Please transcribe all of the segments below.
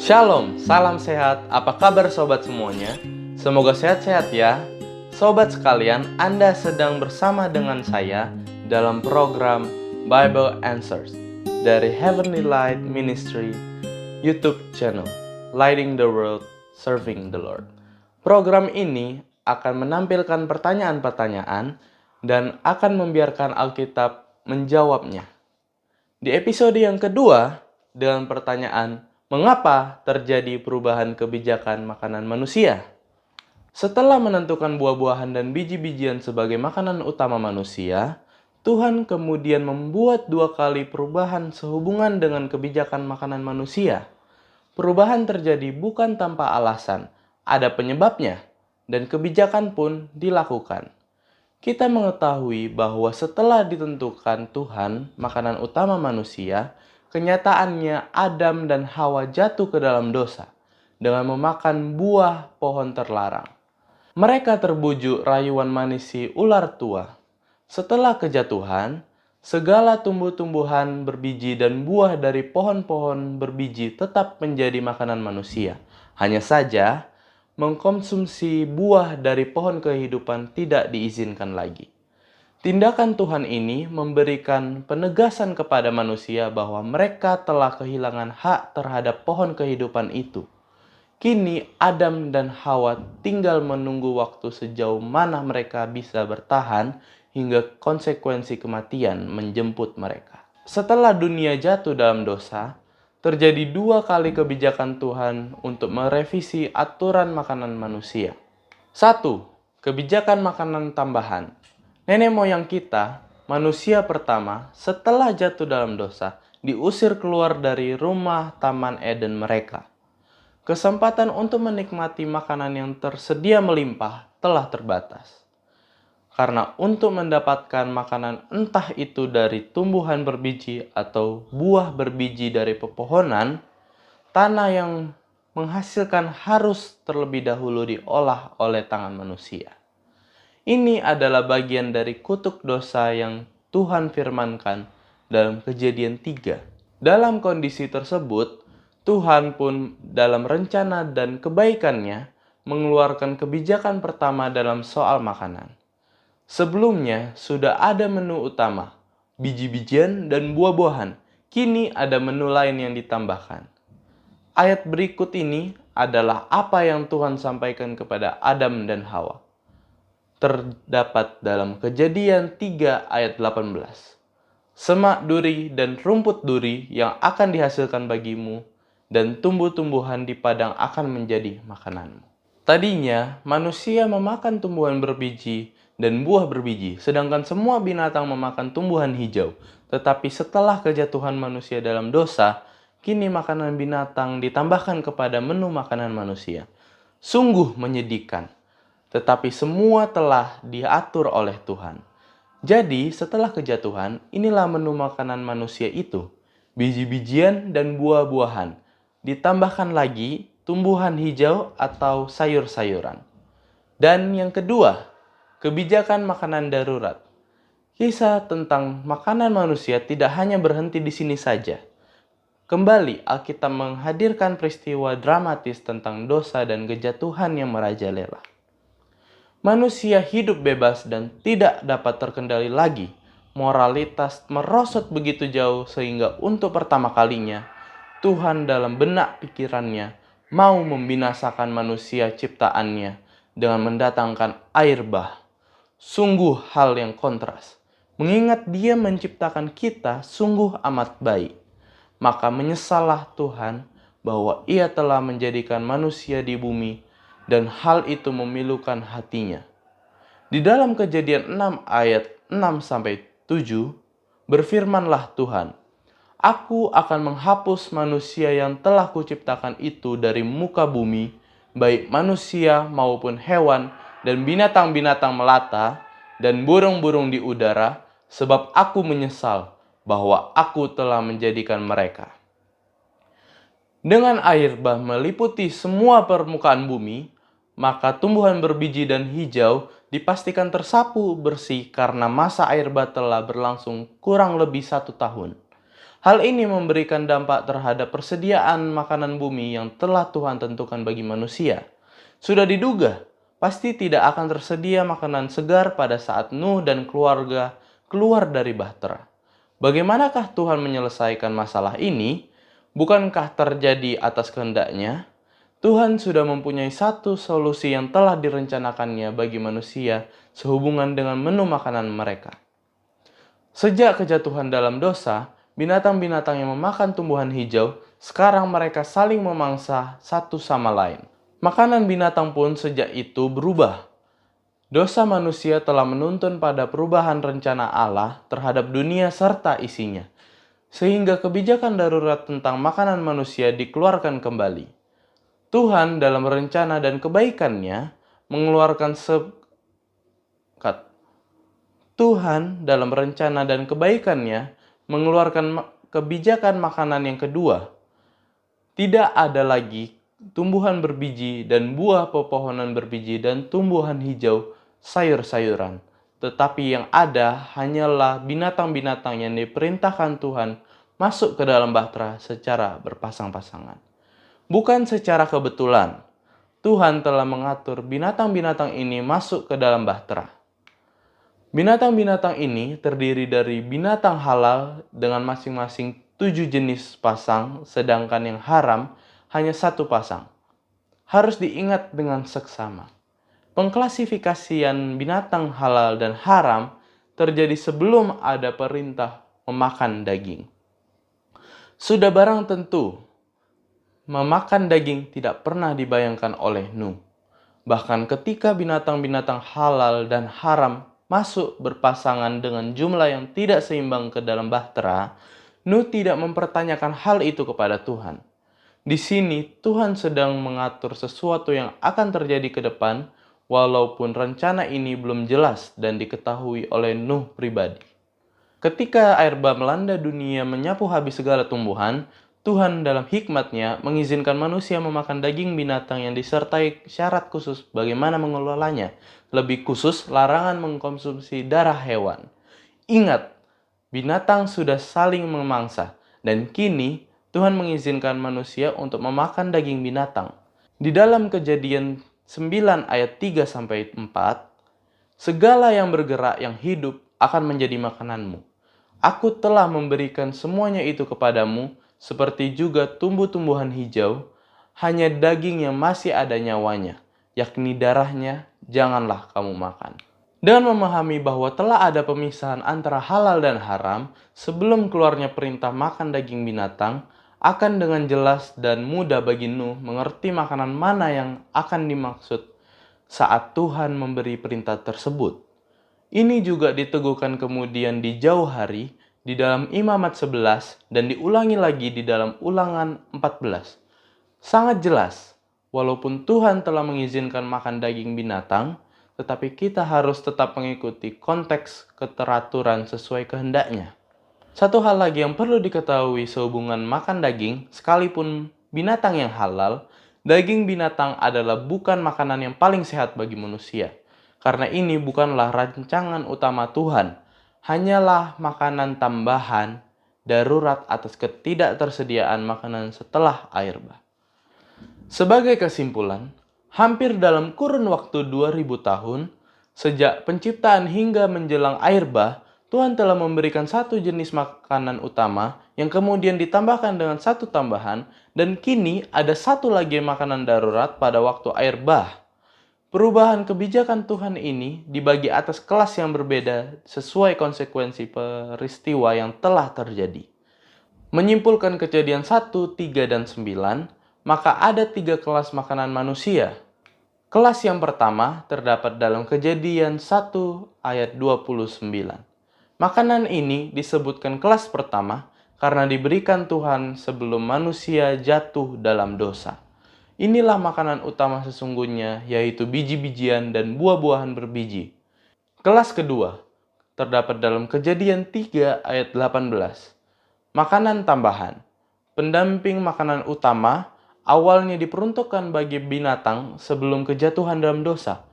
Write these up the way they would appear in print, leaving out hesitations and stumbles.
Shalom, salam sehat. Apa kabar sobat semuanya? Semoga sehat-sehat ya. Sobat sekalian, Anda sedang bersama dengan saya dalam program Bible Answers dari Heavenly Light Ministry YouTube channel, Lighting the World, Serving the Lord. Program ini akan menampilkan pertanyaan-pertanyaan dan akan membiarkan Alkitab menjawabnya. Di episode yang kedua, dengan pertanyaan, mengapa terjadi perubahan kebijakan makanan manusia? Setelah menentukan buah-buahan dan biji-bijian sebagai makanan utama manusia, Tuhan kemudian membuat dua kali perubahan sehubungan dengan kebijakan makanan manusia. Perubahan terjadi bukan tanpa alasan, ada penyebabnya, dan kebijakan pun dilakukan. Kita mengetahui bahwa setelah ditentukan Tuhan makanan utama manusia, kenyataannya Adam dan Hawa jatuh ke dalam dosa dengan memakan buah pohon terlarang. Mereka terbujuk rayuan manis si ular tua. Setelah kejatuhan, segala tumbuh-tumbuhan berbiji dan buah dari pohon-pohon berbiji tetap menjadi makanan manusia. Hanya saja, mengkonsumsi buah dari pohon kehidupan tidak diizinkan lagi. Tindakan Tuhan ini memberikan penegasan kepada manusia bahwa mereka telah kehilangan hak terhadap pohon kehidupan itu. Kini Adam dan Hawa tinggal menunggu waktu sejauh mana mereka bisa bertahan hingga konsekuensi kematian menjemput mereka. Setelah dunia jatuh dalam dosa, terjadi dua kali kebijakan Tuhan untuk merevisi aturan makanan manusia. 1. Kebijakan makanan tambahan. Nenek moyang kita, manusia pertama, setelah jatuh dalam dosa, diusir keluar dari rumah Taman Eden mereka. Kesempatan untuk menikmati makanan yang tersedia melimpah telah terbatas. Karena untuk mendapatkan makanan entah itu dari tumbuhan berbiji atau buah berbiji dari pepohonan, tanah yang menghasilkan harus terlebih dahulu diolah oleh tangan manusia. Ini adalah bagian dari kutuk dosa yang Tuhan firmankan dalam Kejadian 3. Dalam kondisi tersebut, Tuhan pun dalam rencana dan kebaikannya mengeluarkan kebijakan pertama dalam soal makanan. Sebelumnya sudah ada menu utama, biji-bijian dan buah-buahan. Kini ada menu lain yang ditambahkan. Ayat berikut ini adalah apa yang Tuhan sampaikan kepada Adam dan Hawa. Terdapat dalam Kejadian 3 ayat 18. Semak duri dan rumput duri yang akan dihasilkan bagimu, dan tumbuh-tumbuhan di padang akan menjadi makananmu. Tadinya, manusia memakan tumbuhan berbiji dan buah berbiji, sedangkan semua binatang memakan tumbuhan hijau. Tetapi setelah kejatuhan manusia dalam dosa, kini makanan binatang ditambahkan kepada menu makanan manusia. Sungguh menyedihkan, tetapi semua telah diatur oleh Tuhan. Jadi, setelah kejatuhan, inilah menu makanan manusia itu, biji-bijian dan buah-buahan. Ditambahkan lagi tumbuhan hijau atau sayur-sayuran. Dan yang kedua, kebijakan makanan darurat. Kisah tentang makanan manusia tidak hanya berhenti di sini saja. Kembali, Alkitab menghadirkan peristiwa dramatis tentang dosa dan kejatuhan yang merajalela. Manusia hidup bebas dan tidak dapat terkendali lagi. Moralitas merosot begitu jauh sehingga untuk pertama kalinya, Tuhan dalam benak pikirannya mau membinasakan manusia ciptaannya dengan mendatangkan air bah. Sungguh hal yang kontras. Mengingat Dia menciptakan kita sungguh amat baik. Maka menyesallah Tuhan bahwa Ia telah menjadikan manusia di bumi dan hal itu memilukan hatinya. Di dalam Kejadian 6 ayat 6-7 berfirmanlah Tuhan, Aku akan menghapus manusia yang telah kuciptakan itu dari muka bumi, baik manusia maupun hewan dan binatang-binatang melata dan burung-burung di udara, sebab aku menyesal bahwa aku telah menjadikan mereka. Dengan air bah meliputi semua permukaan bumi, maka tumbuhan berbiji dan hijau dipastikan tersapu bersih karena masa air bah telah berlangsung kurang lebih 1 tahun. Hal ini memberikan dampak terhadap persediaan makanan bumi yang telah Tuhan tentukan bagi manusia. Sudah diduga, pasti tidak akan tersedia makanan segar pada saat Nuh dan keluarga keluar dari bahtera. Bagaimanakah Tuhan menyelesaikan masalah ini? Bukankah terjadi atas kehendaknya? Tuhan sudah mempunyai satu solusi yang telah direncanakannya bagi manusia sehubungan dengan menu makanan mereka. Sejak kejatuhan dalam dosa, binatang-binatang yang memakan tumbuhan hijau, sekarang mereka saling memangsa satu sama lain. Makanan binatang pun sejak itu berubah. Dosa manusia telah menuntun pada perubahan rencana Allah terhadap dunia serta isinya, sehingga kebijakan darurat tentang makanan manusia dikeluarkan kembali. Tuhan dalam rencana dan kebaikannya mengeluarkan Tuhan dalam rencana dan kebaikannya mengeluarkan kebijakan makanan yang kedua. Tidak ada lagi tumbuhan berbiji dan buah pepohonan berbiji dan tumbuhan hijau sayur-sayuran. Tetapi yang ada hanyalah binatang-binatang yang diperintahkan Tuhan masuk ke dalam bahtera secara berpasang-pasangan. Bukan secara kebetulan, Tuhan telah mengatur binatang-binatang ini masuk ke dalam bahtera. Binatang-binatang ini terdiri dari binatang halal dengan masing-masing 7 jenis pasang, sedangkan yang haram hanya 1 pasang. Harus diingat dengan seksama. Pengklasifikasian binatang halal dan haram terjadi sebelum ada perintah memakan daging. Sudah barang tentu, memakan daging tidak pernah dibayangkan oleh Nuh. Bahkan ketika binatang-binatang halal dan haram masuk berpasangan dengan jumlah yang tidak seimbang ke dalam bahtera, Nuh tidak mempertanyakan hal itu kepada Tuhan. Di sini Tuhan sedang mengatur sesuatu yang akan terjadi ke depan, walaupun rencana ini belum jelas dan diketahui oleh Nuh pribadi. Ketika air bah melanda dunia menyapu habis segala tumbuhan, Tuhan dalam hikmatnya mengizinkan manusia memakan daging binatang yang disertai syarat khusus bagaimana mengelolanya. Lebih khusus, larangan mengkonsumsi darah hewan. Ingat, binatang sudah saling memangsa, dan kini Tuhan mengizinkan manusia untuk memakan daging binatang. Di dalam Kejadian 9 ayat 3-4, segala yang bergerak yang hidup akan menjadi makananmu. Aku telah memberikan semuanya itu kepadamu, seperti juga tumbuh-tumbuhan hijau, hanya daging yang masih ada nyawanya, yakni darahnya, janganlah kamu makan. Dengan memahami bahwa telah ada pemisahan antara halal dan haram, sebelum keluarnya perintah makan daging binatang, akan dengan jelas dan mudah bagi Nuh mengerti makanan mana yang akan dimaksud saat Tuhan memberi perintah tersebut. Ini juga diteguhkan kemudian di jauh hari, di dalam Imamat 11 dan diulangi lagi di dalam Ulangan 14. Sangat jelas, walaupun Tuhan telah mengizinkan makan daging binatang, tetapi kita harus tetap mengikuti konteks keteraturan sesuai kehendaknya. Satu hal lagi yang perlu diketahui sehubungan makan daging, sekalipun binatang yang halal, daging binatang adalah bukan makanan yang paling sehat bagi manusia. Karena ini bukanlah rancangan utama Tuhan, hanyalah makanan tambahan darurat atas ketidaktersediaan makanan setelah air bah. Sebagai kesimpulan, hampir dalam kurun waktu 2000 tahun, sejak penciptaan hingga menjelang air bah, Tuhan telah memberikan satu jenis makanan utama yang kemudian ditambahkan dengan satu tambahan, dan kini ada satu lagi makanan darurat pada waktu air bah. Perubahan kebijakan Tuhan ini dibagi atas kelas yang berbeda sesuai konsekuensi peristiwa yang telah terjadi. Menyimpulkan Kejadian 1, 3, dan 9, maka ada 3 kelas makanan manusia. Kelas yang pertama terdapat dalam Kejadian 1 ayat 29. Makanan ini disebutkan kelas pertama karena diberikan Tuhan sebelum manusia jatuh dalam dosa. Inilah makanan utama sesungguhnya, yaitu biji-bijian dan buah-buahan berbiji. Kelas kedua terdapat dalam Kejadian 3 ayat 18. Makanan tambahan. Pendamping makanan utama awalnya diperuntukkan bagi binatang sebelum kejatuhan dalam dosa.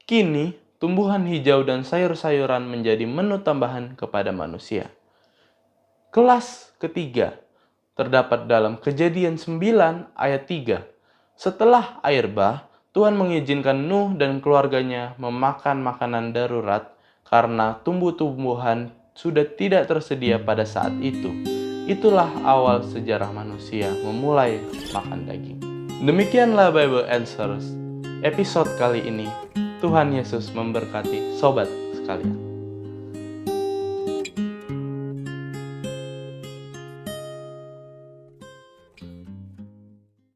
Kini, tumbuhan hijau dan sayur-sayuran menjadi menu tambahan kepada manusia. Kelas ketiga terdapat dalam Kejadian 9 ayat 3. Setelah air bah, Tuhan mengizinkan Nuh dan keluarganya memakan makanan darurat karena tumbuh-tumbuhan sudah tidak tersedia pada saat itu. Itulah awal sejarah manusia memulai makan daging. Demikianlah Bible Answers episode kali ini. Tuhan Yesus memberkati sobat sekalian.